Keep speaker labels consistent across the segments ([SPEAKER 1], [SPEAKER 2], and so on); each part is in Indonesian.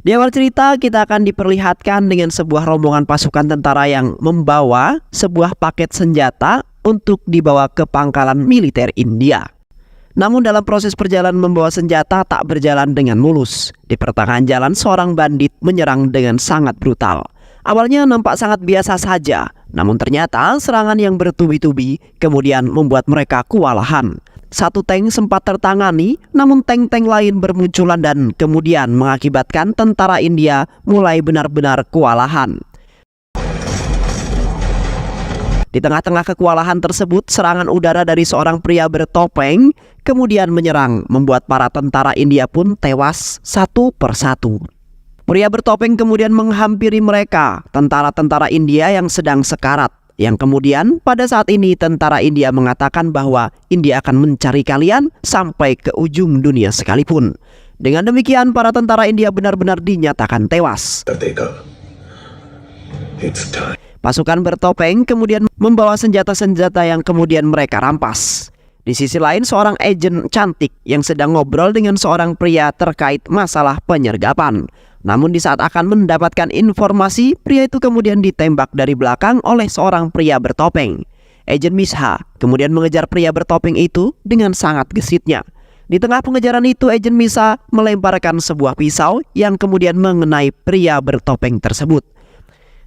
[SPEAKER 1] Di awal cerita kita akan diperlihatkan dengan sebuah rombongan pasukan tentara yang membawa sebuah paket senjata untuk dibawa ke pangkalan militer India. Namun dalam proses perjalanan membawa senjata tak berjalan dengan mulus. Di pertengahan jalan seorang bandit menyerang dengan sangat brutal. Awalnya nampak sangat biasa saja, namun ternyata serangan yang bertubi-tubi kemudian membuat mereka kewalahan. Satu tank sempat tertangani, namun tank-tank lain bermunculan dan kemudian mengakibatkan tentara India mulai benar-benar kewalahan. Di tengah-tengah kewalahan tersebut, serangan udara dari seorang pria bertopeng kemudian menyerang, membuat para tentara India pun tewas satu persatu. Pria bertopeng kemudian menghampiri mereka, tentara-tentara India yang sedang sekarat. Yang kemudian pada saat ini tentara India mengatakan bahwa India akan mencari kalian sampai ke ujung dunia sekalipun. Dengan demikian para tentara India benar-benar dinyatakan tewas. Pasukan bertopeng kemudian membawa senjata-senjata yang kemudian mereka rampas. Di sisi lain seorang agen cantik yang sedang ngobrol dengan seorang pria terkait masalah penyergapan. Namun di saat akan mendapatkan informasi, pria itu kemudian ditembak dari belakang oleh seorang pria bertopeng. Agen Misha kemudian mengejar pria bertopeng itu dengan sangat gesitnya. Di tengah pengejaran itu, agen Misha melemparkan sebuah pisau yang kemudian mengenai pria bertopeng tersebut.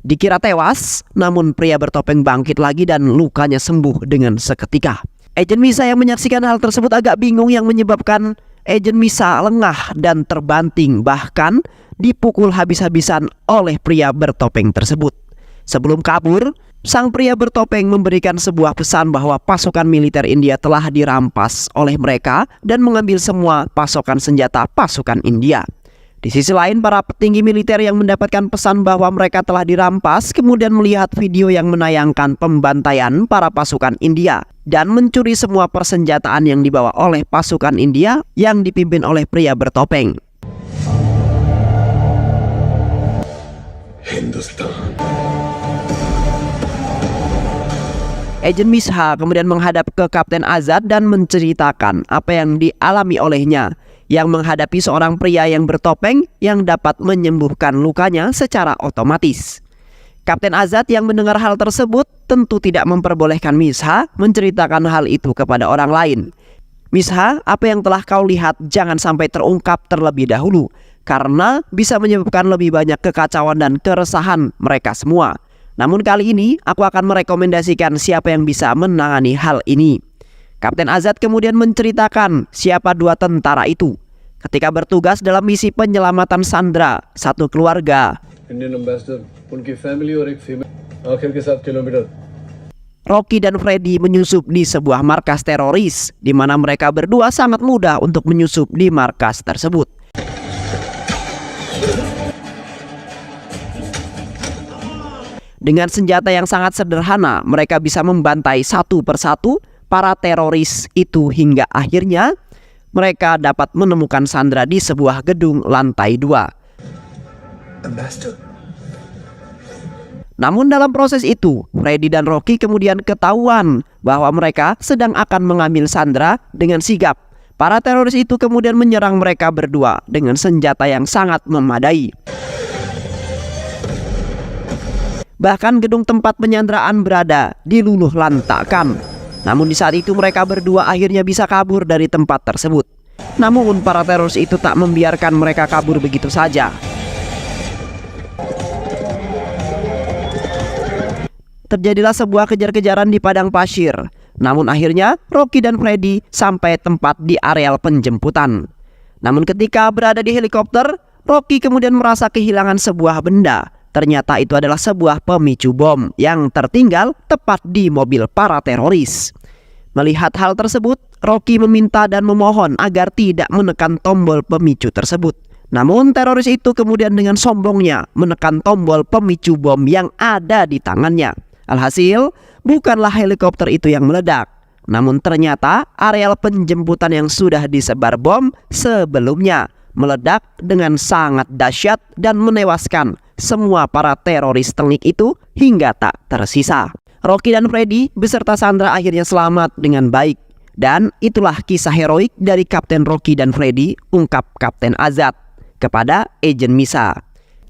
[SPEAKER 1] Dikira tewas, namun pria bertopeng bangkit lagi dan lukanya sembuh dengan seketika. Agen Misha yang menyaksikan hal tersebut agak bingung yang menyebabkan agen Misha lengah dan terbanting, bahkan dipukul habis-habisan oleh pria bertopeng tersebut. Sebelum kabur, sang pria bertopeng memberikan sebuah pesan bahwa pasukan militer India telah dirampas oleh mereka dan mengambil semua pasokan senjata pasukan India. Di sisi lain, para petinggi militer yang mendapatkan pesan bahwa mereka telah dirampas kemudian melihat video yang menayangkan pembantaian para pasukan India dan mencuri semua persenjataan yang dibawa oleh pasukan India yang dipimpin oleh pria bertopeng. Agen Misha kemudian menghadap ke Kapten Azad dan menceritakan apa yang dialami olehnya, yang menghadapi seorang pria yang bertopeng yang dapat menyembuhkan lukanya secara otomatis. Kapten Azad yang mendengar hal tersebut tentu tidak memperbolehkan Misha menceritakan hal itu kepada orang lain. Misha, apa yang telah kau lihat jangan sampai terungkap terlebih dahulu, karena bisa menyebabkan lebih banyak kekacauan dan keresahan mereka semua. Namun kali ini aku akan merekomendasikan siapa yang bisa menangani hal ini. Kapten Azad kemudian menceritakan siapa dua tentara itu. Ketika bertugas dalam misi penyelamatan sandera satu keluarga,
[SPEAKER 2] Indian ambassador, unki family और एक female आखिर के 7 kilometer.
[SPEAKER 1] Rocky dan Freddy menyusup di sebuah markas teroris, di mana mereka berdua sangat mudah untuk menyusup di markas tersebut. Dengan senjata yang sangat sederhana, mereka bisa membantai satu persatu para teroris itu hingga akhirnya mereka dapat menemukan sandera di sebuah gedung lantai 2. Namun dalam proses itu, Freddy dan Rocky kemudian ketahuan bahwa mereka sedang akan mengambil sandera dengan sigap. Para teroris itu kemudian menyerang mereka berdua dengan senjata yang sangat memadai. Bahkan gedung tempat penyanderaan berada diluluh lantakkan. Namun di saat itu mereka berdua akhirnya bisa kabur dari tempat tersebut. Namun para teroris itu tak membiarkan mereka kabur begitu saja. Terjadilah sebuah kejar-kejaran di padang pasir. Namun akhirnya Rocky dan Freddy sampai tempat di areal penjemputan. Namun ketika berada di helikopter, Rocky kemudian merasa kehilangan sebuah benda. Ternyata itu adalah sebuah pemicu bom yang tertinggal tepat di mobil para teroris. Melihat hal tersebut, Rocky meminta dan memohon agar tidak menekan tombol pemicu tersebut. Namun teroris itu kemudian dengan sombongnya menekan tombol pemicu bom yang ada di tangannya. Alhasil, bukanlah helikopter itu yang meledak. Namun ternyata areal penjemputan yang sudah disebar bom sebelumnya meledak dengan sangat dahsyat dan menewaskan semua para teroris tengik itu hingga tak tersisa. Rocky dan Freddy beserta sandera akhirnya selamat dengan baik. Dan itulah kisah heroik dari Kapten Rocky dan Freddy, ungkap Kapten Azad. kepada Agent Misa.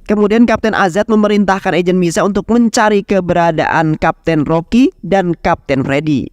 [SPEAKER 1] Kemudian Kapten Azad memerintahkan Agent Misa untuk mencari keberadaan Kapten Rocky dan Kapten Freddy.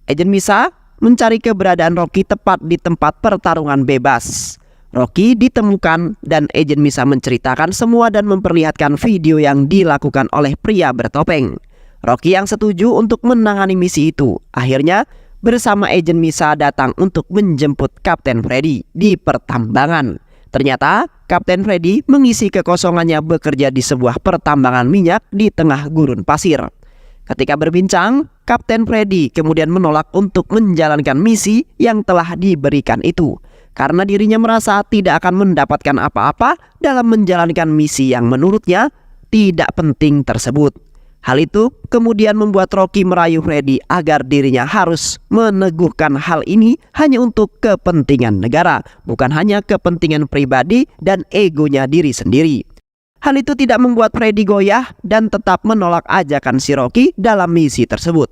[SPEAKER 1] Agent Misa mencari keberadaan Rocky tepat di tempat pertarungan bebas. Rocky ditemukan dan Agent Misa menceritakan semua dan memperlihatkan video yang dilakukan oleh pria bertopeng. Rocky yang setuju untuk menangani misi itu akhirnya bersama Agent Misa datang untuk menjemput Kapten Freddy di pertambangan. Ternyata Kapten Freddy mengisi kekosongannya bekerja di sebuah pertambangan minyak di tengah gurun pasir. Ketika berbincang, Kapten Freddy kemudian menolak untuk menjalankan misi yang telah diberikan itu karena dirinya merasa tidak akan mendapatkan apa-apa dalam menjalankan misi yang menurutnya tidak penting tersebut. Hal itu kemudian membuat Rocky merayu Freddy agar dirinya harus meneguhkan hal ini hanya untuk kepentingan negara, bukan hanya kepentingan pribadi dan egonya diri sendiri. Hal itu tidak membuat Freddy goyah dan tetap menolak ajakan si Rocky dalam misi tersebut.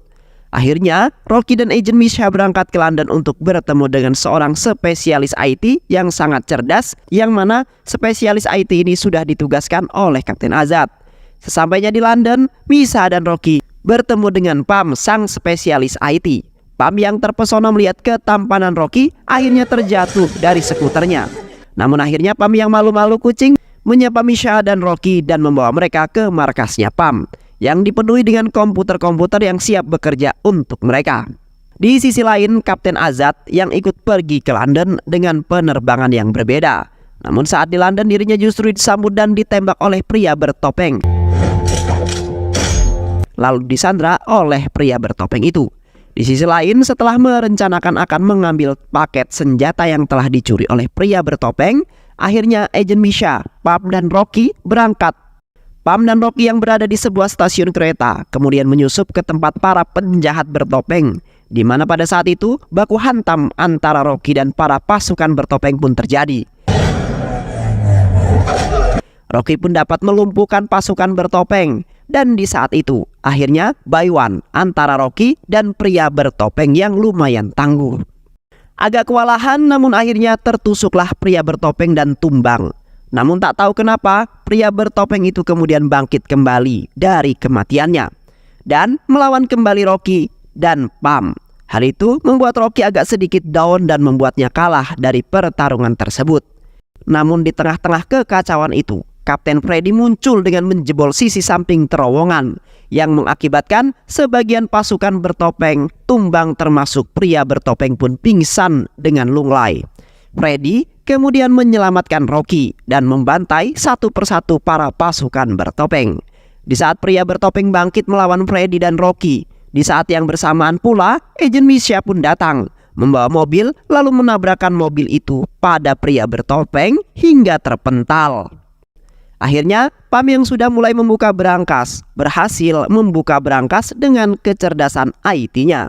[SPEAKER 1] Akhirnya, Rocky dan Agent Misa berangkat ke London untuk bertemu dengan seorang spesialis IT yang sangat cerdas, yang mana spesialis IT ini sudah ditugaskan oleh Kapten Azad. Sesampainya di London, Misa dan Rocky bertemu dengan Pam, sang spesialis IT. Pam yang terpesona melihat ketampanan Rocky akhirnya terjatuh dari skuternya. Namun akhirnya Pam yang malu-malu kucing menyapa Misa dan Rocky dan membawa mereka ke markasnya Pam yang dipenuhi dengan komputer-komputer yang siap bekerja untuk mereka. Di sisi lain, Kapten Azad yang ikut pergi ke London dengan penerbangan yang berbeda. Namun saat di London dirinya justru disambut dan ditembak oleh pria bertopeng, lalu disandra oleh pria bertopeng itu. Di sisi lain, setelah merencanakan akan mengambil paket senjata yang telah dicuri oleh pria bertopeng, akhirnya Agent Misa, Pam dan Rocky berangkat. Pam dan Rocky yang berada di sebuah stasiun kereta kemudian menyusup ke tempat para penjahat bertopeng, di mana pada saat itu baku hantam antara Rocky dan para pasukan bertopeng pun terjadi. Rocky pun dapat melumpuhkan pasukan bertopeng, dan di saat itu akhirnya baywan antara Rocky dan pria bertopeng yang lumayan tangguh. Agak kewalahan, namun akhirnya tertusuklah pria bertopeng dan tumbang. Namun tak tahu kenapa pria bertopeng itu kemudian bangkit kembali dari kematiannya dan melawan kembali Rocky dan Pam. Hal itu membuat Rocky agak sedikit down dan membuatnya kalah dari pertarungan tersebut. Namun di tengah-tengah kekacauan itu, Kapten Freddy muncul dengan menjebol sisi samping terowongan yang mengakibatkan sebagian pasukan bertopeng tumbang, termasuk pria bertopeng pun pingsan dengan lunglai. Freddy kemudian menyelamatkan Rocky dan membantai satu persatu para pasukan bertopeng. Di saat pria bertopeng bangkit melawan Freddy dan Rocky, di saat yang bersamaan pula Agent Misa pun datang membawa mobil lalu menabrakkan mobil itu pada pria bertopeng hingga terpental. Akhirnya Pam yang sudah mulai membuka berangkas berhasil membuka berangkas dengan kecerdasan IT-nya.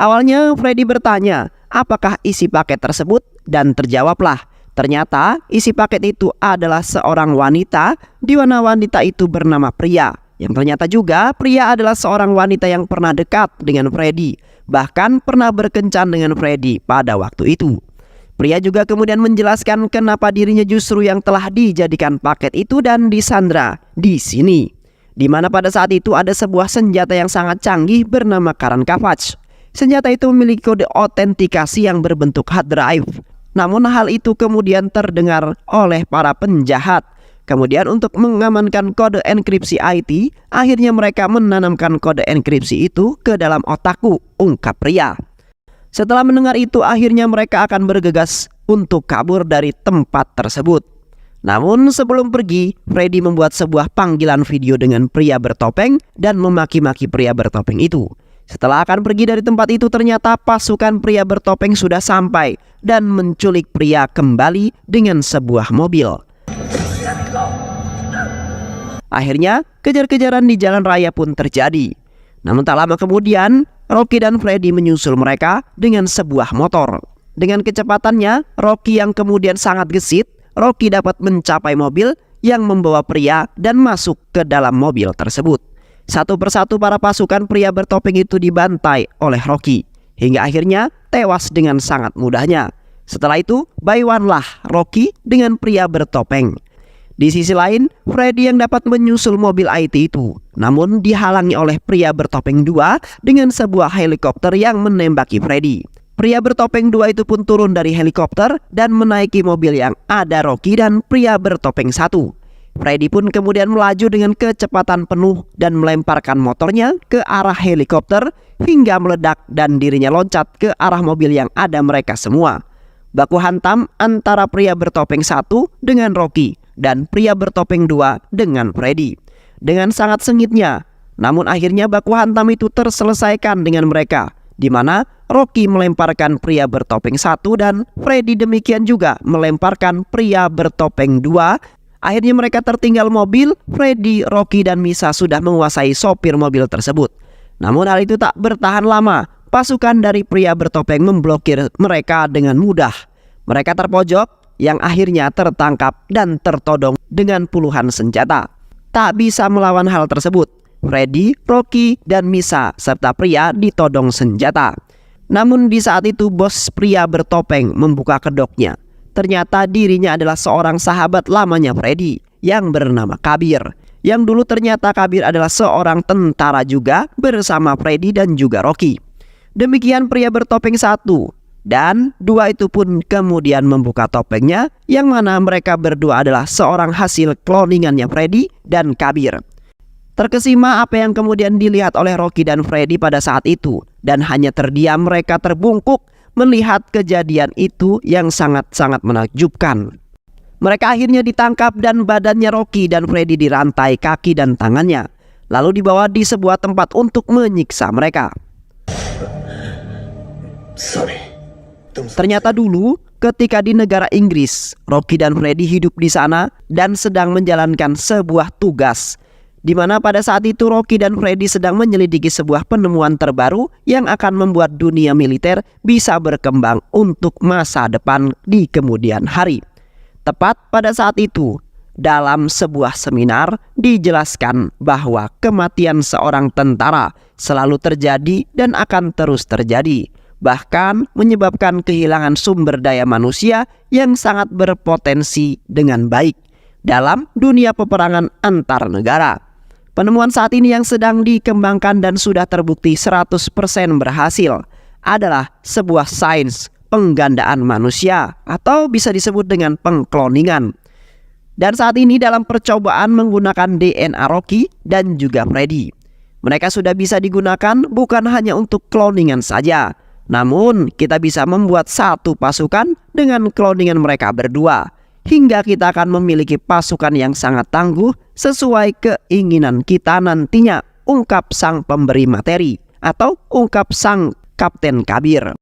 [SPEAKER 1] Awalnya Freddy bertanya apakah isi paket tersebut dan terjawablah ternyata isi paket itu adalah seorang wanita, di mana wanita itu bernama Pria. Yang ternyata juga Pria adalah seorang wanita yang pernah dekat dengan Freddy, bahkan pernah berkencan dengan Freddy pada waktu itu. Pria juga kemudian menjelaskan kenapa dirinya justru yang telah dijadikan paket itu dan disandra di sini, di mana pada saat itu ada sebuah senjata yang sangat canggih bernama Karan Kavach. Senjata itu memiliki kode autentikasi yang berbentuk hard drive. Namun hal itu kemudian terdengar oleh para penjahat. Kemudian untuk mengamankan kode enkripsi IT, akhirnya mereka menanamkan kode enkripsi itu ke dalam otakku, ungkap Pria. Setelah mendengar itu akhirnya mereka akan bergegas untuk kabur dari tempat tersebut. Namun sebelum pergi, Freddy membuat sebuah panggilan video dengan pria bertopeng dan memaki-maki pria bertopeng itu. Setelah akan pergi dari tempat itu ternyata pasukan pria bertopeng sudah sampai dan menculik Pria kembali dengan sebuah mobil. Akhirnya kejar-kejaran di jalan raya pun terjadi. Namun tak lama kemudian Rocky dan Freddy menyusul mereka dengan sebuah motor. Dengan kecepatannya, Rocky yang kemudian sangat gesit, Rocky dapat mencapai mobil yang membawa Pria dan masuk ke dalam mobil tersebut. Satu persatu para pasukan pria bertopeng itu dibantai oleh Rocky, hingga akhirnya tewas dengan sangat mudahnya. Setelah itu, baywanlah Rocky dengan pria bertopeng. Di sisi lain, Freddy yang dapat menyusul mobil IT itu, namun dihalangi oleh pria bertopeng 2 dengan sebuah helikopter yang menembaki Freddy. Pria bertopeng 2 itu pun turun dari helikopter dan menaiki mobil yang ada Rocky dan pria bertopeng 1. Freddy pun kemudian melaju dengan kecepatan penuh dan melemparkan motornya ke arah helikopter hingga meledak dan dirinya loncat ke arah mobil yang ada mereka semua. Baku hantam antara pria bertopeng 1 dengan Rocky dan pria bertopeng 2 dengan Freddy. Dengan sangat sengitnya, namun akhirnya baku hantam itu terselesaikan dengan mereka, di mana Rocky melemparkan pria bertopeng 1 dan Freddy demikian juga melemparkan pria bertopeng 2. Akhirnya mereka tertinggal mobil. Freddy, Rocky, dan Misa sudah menguasai sopir mobil tersebut. Namun hal itu tak bertahan lama. Pasukan dari pria bertopeng memblokir mereka dengan mudah. Mereka terpojok yang akhirnya tertangkap dan tertodong dengan puluhan senjata. Tak bisa melawan hal tersebut. Freddy, Rocky, dan Misa serta pria ditodong senjata. Namun di saat itu bos pria bertopeng membuka kedoknya. Ternyata dirinya adalah seorang sahabat lamanya Freddy yang bernama Kabir. Yang dulu ternyata Kabir adalah seorang tentara juga bersama Freddy dan juga Rocky. Demikian pria bertopeng 1 dan 2 itu pun kemudian membuka topengnya, yang mana mereka berdua adalah seorang hasil kloningannya Freddy dan Kabir. Terkesima apa yang kemudian dilihat oleh Rocky dan Freddy pada saat itu, dan hanya terdiam mereka terbungkuk melihat kejadian itu yang sangat-sangat menakjubkan. Mereka akhirnya ditangkap dan badannya Rocky dan Freddy dirantai kaki dan tangannya, lalu dibawa di sebuah tempat untuk menyiksa mereka. Ternyata dulu ketika di negara Inggris, Rocky dan Freddy hidup di sana dan sedang menjalankan sebuah tugas, di mana pada saat itu Rocky dan Freddy sedang menyelidiki sebuah penemuan terbaru yang akan membuat dunia militer bisa berkembang untuk masa depan di kemudian hari. Tepat pada saat itu, dalam sebuah seminar dijelaskan bahwa kematian seorang tentara selalu terjadi dan akan terus terjadi, bahkan menyebabkan kehilangan sumber daya manusia yang sangat berpotensi dengan baik dalam dunia peperangan antar negara. Penemuan saat ini yang sedang dikembangkan dan sudah terbukti 100% berhasil adalah sebuah sains penggandaan manusia atau bisa disebut dengan pengkloningan. Dan saat ini dalam percobaan menggunakan DNA Rocky dan juga Freddy. Mereka sudah bisa digunakan bukan hanya untuk kloningan saja, namun kita bisa membuat satu pasukan dengan kloningan mereka berdua, hingga kita akan memiliki pasukan yang sangat tangguh sesuai keinginan kita nantinya, ungkap sang pemberi materi atau ungkap sang Kapten Kabir.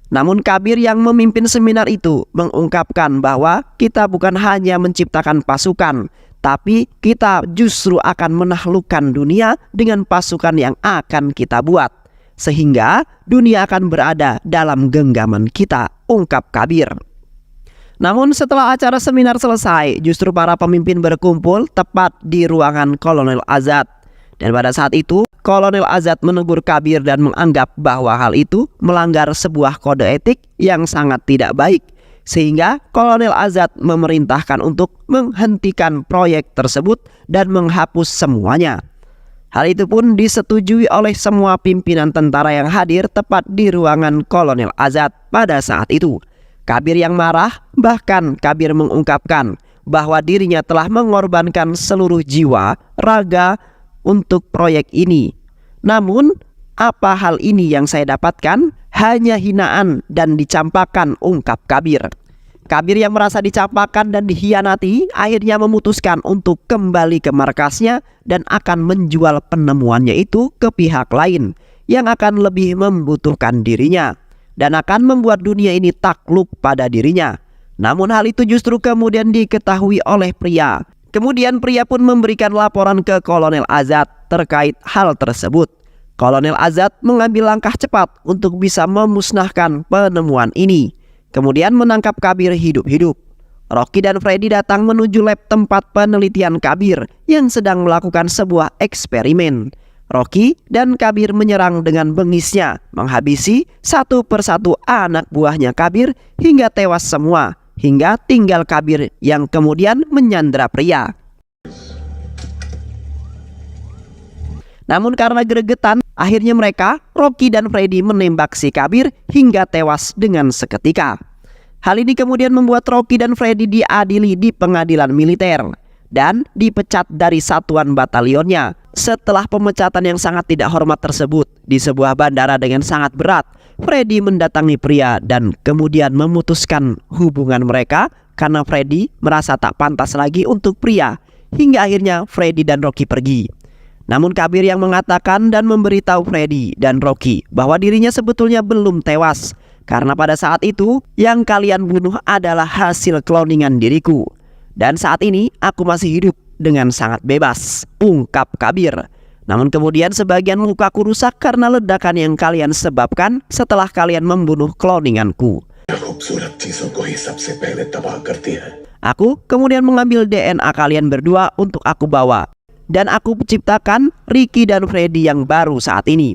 [SPEAKER 1] Namun Kabir yang memimpin seminar itu mengungkapkan bahwa kita bukan hanya menciptakan pasukan, tapi kita justru akan menaklukkan dunia dengan pasukan yang akan kita buat, sehingga dunia akan berada dalam genggaman kita, ungkap Kabir. Namun setelah acara seminar selesai, justru para pemimpin berkumpul tepat di ruangan Kolonel Azad. Dan pada saat itu, Kolonel Azad menegur Kabir dan menganggap bahwa hal itu melanggar sebuah kode etik yang sangat tidak baik. Sehingga Kolonel Azad memerintahkan untuk menghentikan proyek tersebut dan menghapus semuanya. Hal itu pun disetujui oleh semua pimpinan tentara yang hadir tepat di ruangan Kolonel Azad pada saat itu. Kabir yang marah, bahkan Kabir mengungkapkan bahwa dirinya telah mengorbankan seluruh jiwa, raga untuk proyek ini. Namun, apa hal ini yang saya dapatkan? Hanya hinaan dan dicampakkan, ungkap Kabir. Kabir yang merasa dicampakkan dan dihianati akhirnya memutuskan untuk kembali ke markasnya dan akan menjual penemuannya itu ke pihak lain yang akan lebih membutuhkan dirinya dan akan membuat dunia ini takluk pada dirinya. Namun hal itu justru kemudian diketahui oleh pria. Kemudian pria pun memberikan laporan ke Kolonel Azad terkait hal tersebut. Kolonel Azad mengambil langkah cepat untuk bisa memusnahkan penemuan ini. Kemudian menangkap Kabir hidup-hidup. Rocky dan Freddy datang menuju lab tempat penelitian Kabir yang sedang melakukan sebuah eksperimen. Rocky dan Kabir menyerang dengan bengisnya, menghabisi satu persatu anak buahnya Kabir hingga tewas semua, hingga tinggal Kabir yang kemudian menyandra pria. Namun karena gregetan, akhirnya mereka, Rocky dan Freddy, menembak si Kabir hingga tewas dengan seketika. Hal ini kemudian membuat Rocky dan Freddy diadili di pengadilan militer dan dipecat dari satuan batalionnya. Setelah pemecatan yang sangat tidak hormat tersebut di sebuah bandara dengan sangat berat, Freddy mendatangi pria dan kemudian memutuskan hubungan mereka karena Freddy merasa tak pantas lagi untuk pria, hingga akhirnya Freddy dan Rocky pergi. Namun Kabir yang mengatakan dan memberitahu Freddy dan Rocky bahwa dirinya sebetulnya belum tewas, karena pada saat itu yang kalian bunuh adalah hasil kloningan diriku. Dan saat ini aku masih hidup dengan sangat bebas, ungkap Kabir. Namun kemudian sebagian lukaku rusak karena ledakan yang kalian sebabkan setelah kalian membunuh kloninganku. Aku kemudian mengambil DNA kalian berdua untuk aku bawa. Dan aku menciptakan Ricky dan Freddy yang baru saat ini.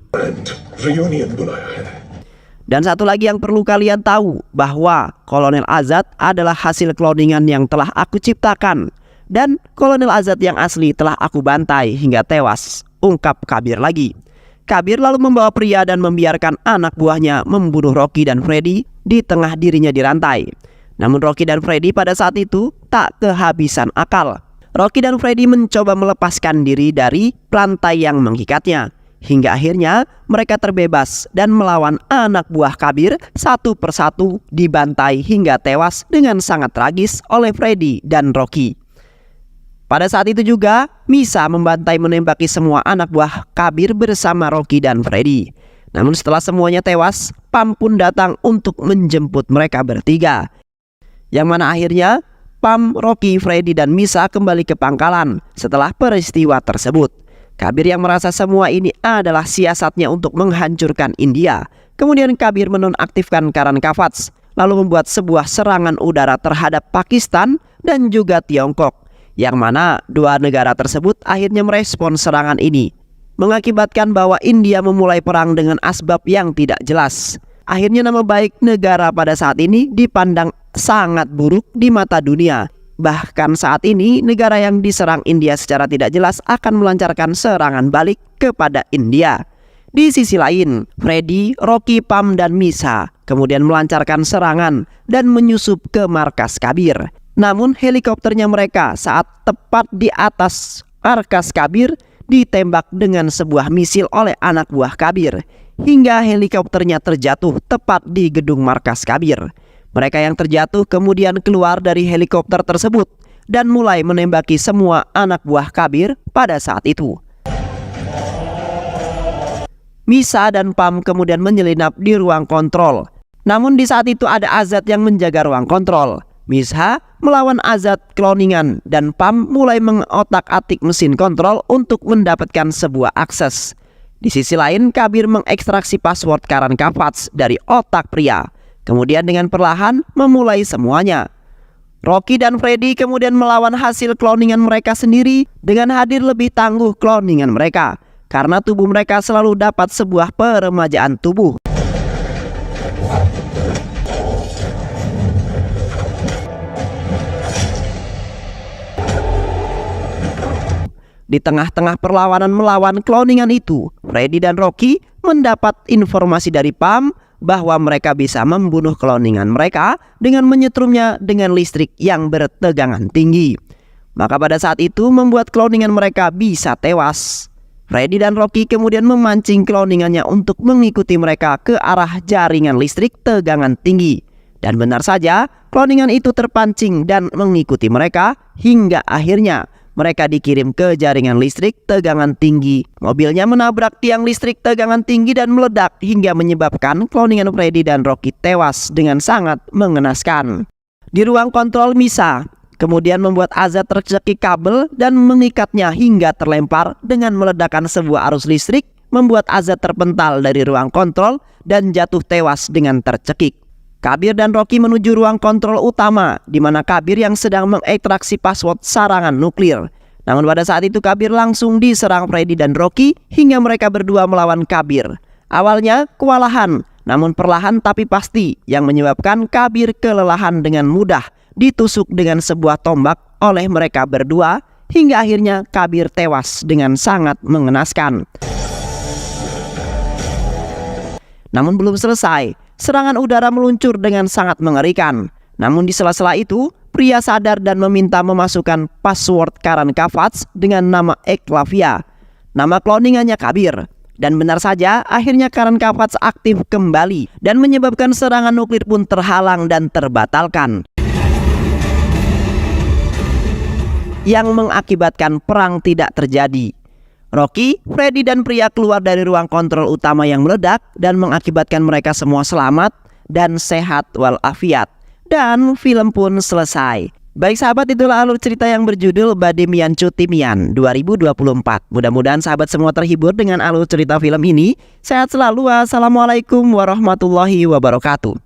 [SPEAKER 1] Dan satu lagi yang perlu kalian tahu, bahwa Kolonel Azad adalah hasil kloningan yang telah aku ciptakan. Dan Kolonel Azad yang asli telah aku bantai hingga tewas, ungkap Kabir lagi. Kabir lalu membawa pria dan membiarkan anak buahnya membunuh Rocky dan Freddy di tengah dirinya dirantai. Namun Rocky dan Freddy pada saat itu tak kehabisan akal. Rocky dan Freddy mencoba melepaskan diri dari rantai yang mengikatnya, hingga akhirnya mereka terbebas dan melawan anak buah Kabir satu persatu, dibantai hingga tewas dengan sangat tragis oleh Freddy dan Rocky. Pada saat itu juga Misa membantai menembaki semua anak buah Kabir bersama Rocky dan Freddy. Namun setelah semuanya tewas, Pam pun datang untuk menjemput mereka bertiga, yang mana akhirnya Pam, Rocky, Freddy, dan Misa kembali ke pangkalan setelah peristiwa tersebut. Kabir yang merasa semua ini adalah siasatnya untuk menghancurkan India. Kemudian Kabir menonaktifkan Karan Kavach, lalu membuat sebuah serangan udara terhadap Pakistan dan juga Tiongkok, yang mana dua negara tersebut akhirnya merespon serangan ini, mengakibatkan bahwa India memulai perang dengan asbab yang tidak jelas. Akhirnya nama baik negara pada saat ini dipandang sangat buruk di mata dunia. Bahkan saat ini negara yang diserang India secara tidak jelas akan melancarkan serangan balik kepada India. Di sisi lain, Freddy, Rocky, Pam, dan Misa kemudian melancarkan serangan dan menyusup ke markas Kabir. Namun helikopternya mereka saat tepat di atas markas Kabir ditembak dengan sebuah misil oleh anak buah Kabir, hingga helikopternya terjatuh tepat di gedung markas Kabir. Mereka yang terjatuh kemudian keluar dari helikopter tersebut dan mulai menembaki semua anak buah Kabir pada saat itu. Misa dan Pam kemudian menyelinap di ruang kontrol. Namun di saat itu ada Azad yang menjaga ruang kontrol. Misa melawan Azad kloningan dan Pam mulai mengotak-atik mesin kontrol untuk mendapatkan sebuah akses. Di sisi lain, Kabir mengekstraksi password Karan Kavach dari otak pria, kemudian dengan perlahan memulai semuanya. Rocky dan Freddy kemudian melawan hasil kloningan mereka sendiri dengan hadir lebih tangguh kloningan mereka, karena tubuh mereka selalu dapat sebuah peremajaan tubuh. Di tengah-tengah perlawanan melawan kloningan itu, Freddy dan Rocky mendapat informasi dari Pam bahwa mereka bisa membunuh kloningan mereka dengan menyetrumnya dengan listrik yang bertegangan tinggi. Maka pada saat itu membuat kloningan mereka bisa tewas. Freddy dan Rocky kemudian memancing kloningannya untuk mengikuti mereka ke arah jaringan listrik tegangan tinggi. Dan benar saja, kloningan itu terpancing dan mengikuti mereka hingga akhirnya mereka dikirim ke jaringan listrik tegangan tinggi. Mobilnya menabrak tiang listrik tegangan tinggi dan meledak hingga menyebabkan kloningan Freddy dan Rocky tewas dengan sangat mengenaskan. Di ruang kontrol, Misa kemudian membuat Azad tercekik kabel dan mengikatnya hingga terlempar dengan meledakkan sebuah arus listrik, membuat Azad terpental dari ruang kontrol dan jatuh tewas dengan tercekik. Kabir dan Rocky menuju ruang kontrol utama, di mana Kabir yang sedang mengekstraksi password serangan nuklir, Namun pada saat itu Kabir langsung diserang Freddy dan Rocky hingga mereka berdua melawan Kabir. Awalnya kewalahan, namun perlahan tapi pasti yang menyebabkan Kabir kelelahan dengan mudah ditusuk dengan sebuah tombak oleh mereka berdua hingga akhirnya Kabir tewas dengan sangat mengenaskan. Namun belum selesai, serangan udara meluncur dengan sangat mengerikan. Namun di sela-sela itu, pria sadar dan meminta memasukkan password Karan Kavach dengan nama Eklavia, nama cloningannya Kabir. Dan benar saja, akhirnya Karan Kavach aktif kembali dan menyebabkan serangan nuklir pun terhalang dan terbatalkan, yang mengakibatkan perang tidak terjadi. Rocky, Freddy dan pria keluar dari ruang kontrol utama yang meledak dan mengakibatkan mereka semua selamat dan sehat walafiat. Dan film pun selesai. Baik sahabat, itulah alur cerita yang berjudul Badimian Cutimian 2024. Mudah-mudahan sahabat semua terhibur dengan alur cerita film ini. Sehat selalu. Wassalamualaikum warahmatullahi wabarakatuh.